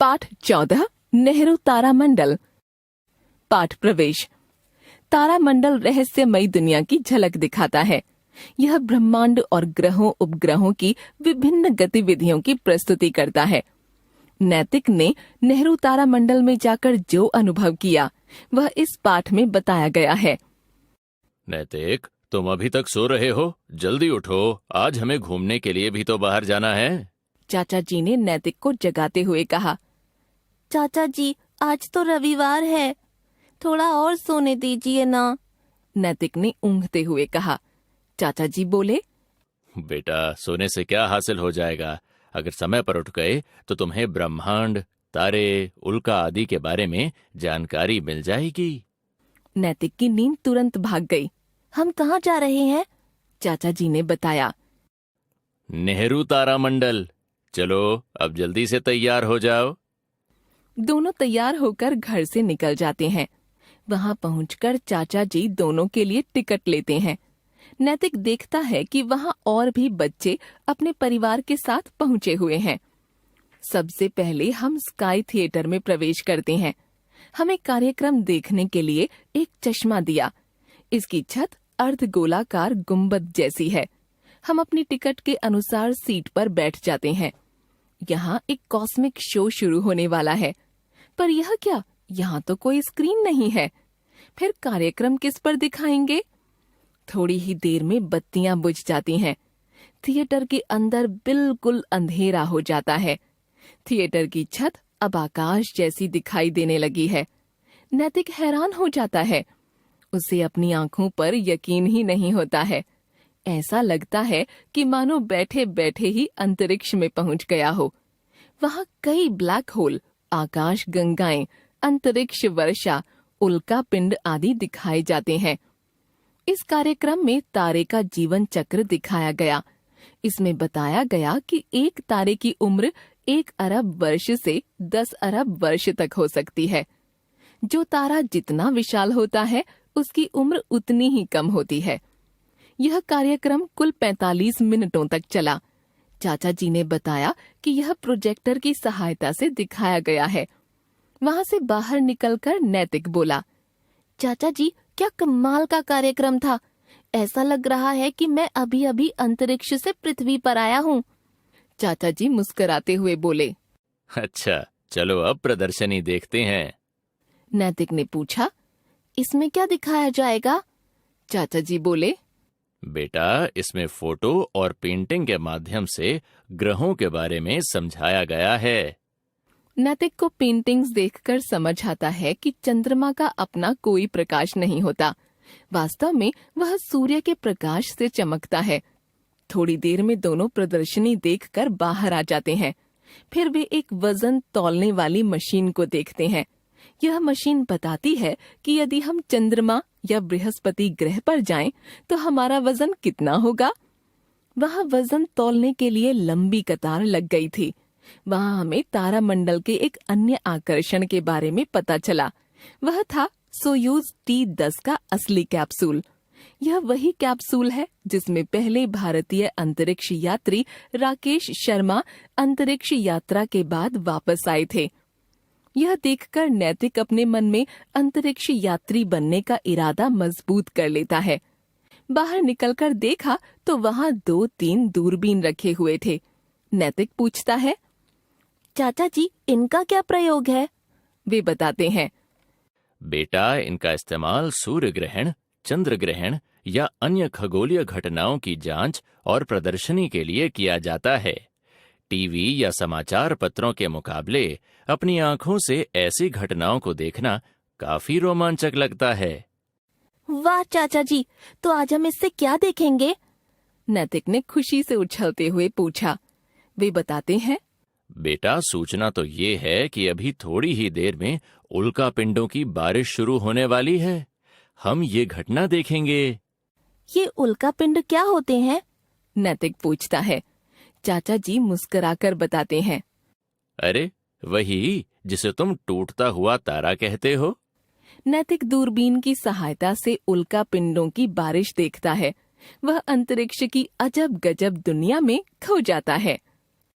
पाठ 14 नेहरू तारामंडल। पाठ प्रवेश। तारामंडल रहस्यमयी दुनिया की झलक दिखाता है। यह ब्रह्मांड और ग्रहों उपग्रहों की विभिन्न गतिविधियों की प्रस्तुति करता है। नैतिक ने नेहरू तारामंडल में जाकर जो अनुभव किया वह इस पाठ में बताया गया है। नैतिक, तुम अभी तक सो रहे हो? जल्दी उठो, आज हमें घूमने के लिए भी तो बाहर जाना है। चाचा जी ने नैतिक को जगाते हुए कहा। चाचा जी, आज तो रविवार है, थोड़ा और सोने दीजिए ना। नैतिक ने ऊँघते हुए कहा। चाचा जी बोले, बेटा, सोने से क्या हासिल हो जाएगा? अगर समय पर उठ गए तो तुम्हें ब्रह्मांड, तारे, उल्का आदि के बारे में जानकारी मिल जाएगी। नैतिक की नींद तुरंत भाग गई। हम कहाँ जा रहे हैं? चाचा जी ने बताया। नेहरू तारामंडल। चलो अब जल्दी से तैयार हो जाओ। दोनों तैयार होकर घर से निकल जाते हैं। वहां पहुंचकर चाचा जी दोनों के लिए टिकट लेते हैं। नैतिक देखता है कि वहां और भी बच्चे अपने परिवार के साथ पहुंचे हुए हैं। सबसे पहले हम स्काई थिएटर में प्रवेश करते हैं। हमें कार्यक्रम देखने के लिए एक चश्मा दिया। इसकी छत अर्धगोलाकार गुंबद जैसी है। हम अपनी टिकट के अनुसार सीट पर बैठ जाते हैं। यहाँ एक कॉस्मिक शो शुरू होने वाला है। पर यह क्या? यहाँ तो कोई स्क्रीन नहीं है। फिर कार्यक्रम किस पर दिखाएंगे? थोड़ी ही देर में बत्तियां बुझ जाती हैं। थिएटर के अंदर बिल्कुल अंधेरा हो जाता है। थिएटर की छत अब आकाश जैसी दिखाई देने लगी है। नैतिक हैरान हो जाता है। उसे अपनी आंखों पर यकीन ही नहीं होता है। ऐसा लगता है कि मानो बैठे बैठे ही अंतरिक्ष में पहुंच गया हो। वहां कई ब्लैक होल, आकाश गंगाएं, अंतरिक्ष वर्षा, उल्का पिंड आदि दिखाए जाते हैं। इस कार्यक्रम में तारे का जीवन चक्र दिखाया गया। इसमें बताया गया कि एक तारे की उम्र 1 अरब वर्ष से 10 अरब वर्ष तक हो सकती है। जो तारा जितना विशाल होता है उसकी उम्र उतनी ही कम होती है। यह कार्यक्रम कुल 45 मिनटों तक चला। चाचा जी ने बताया कि यह प्रोजेक्टर की सहायता से दिखाया गया है। वहां से बाहर निकलकर नैतिक बोला, चाचा जी, क्या कमाल का कार्यक्रम था। ऐसा लग रहा है कि मैं अभी अभी अंतरिक्ष से पृथ्वी पर आया हूँ। चाचा जी मुस्कुराते हुए बोले, अच्छा, चलो अब प्रदर्शनी देखते हैं। नैतिक ने पूछा, इसमें क्या दिखाया जाएगा? चाचा जी बोले, बेटा, इसमें फोटो और पेंटिंग के माध्यम से ग्रहों के बारे में समझाया गया है। नैतिक को पेंटिंग्स देखकर समझ आता है कि चंद्रमा का अपना कोई प्रकाश नहीं होता। वास्तव में वह सूर्य के प्रकाश से चमकता है। थोड़ी देर में दोनों प्रदर्शनी देखकर बाहर आ जाते हैं। फिर वे एक वजन तौलने वाली मशीन को देखते हैं। यह मशीन बताती है कि यदि हम चंद्रमा या बृहस्पति ग्रह पर जाएं तो हमारा वजन कितना होगा। वहाँ वजन तौलने के लिए लंबी कतार लग गई थी। वहाँ हमें तारामंडल के एक अन्य आकर्षण के बारे में पता चला। वह था सोयूज T-10 का असली कैप्सूल। यह वही कैप्सूल है जिसमें पहले भारतीय अंतरिक्ष यात्री राकेश शर्मा अंतरिक्ष यात्रा के बाद वापस आए थे। यह देखकर नैतिक अपने मन में अंतरिक्ष यात्री बनने का इरादा मजबूत कर लेता है। बाहर निकलकर देखा तो वहाँ 2-3 दूरबीन रखे हुए थे। नैतिक पूछता है, चाचा जी, इनका क्या प्रयोग है? वे बताते हैं, बेटा, इनका इस्तेमाल सूर्य ग्रहण, चंद्र ग्रहण या अन्य खगोलीय घटनाओं की जांच और प्रदर्शनी के लिए किया जाता है। टीवी या समाचार पत्रों के मुकाबले अपनी आंखों से ऐसी घटनाओं को देखना काफी रोमांचक लगता है। वाह चाचा जी, तो आज हम इससे क्या देखेंगे? नैतिक ने खुशी से उछलते हुए पूछा। वे बताते हैं, बेटा, सूचना तो ये है कि अभी थोड़ी ही देर में उल्का पिंडों की बारिश शुरू होने वाली है। हम ये घटना देखेंगे। ये उल्का पिंड क्या होते हैं? नैतिक पूछता है। चाचा जी मुस्कुराकर बताते हैं, अरे, वही जिसे तुम टूटता हुआ तारा कहते हो। नैतिक दूरबीन की सहायता से उल्का पिंडों की बारिश देखता है। वह अंतरिक्ष की अजब गजब दुनिया में खो जाता है।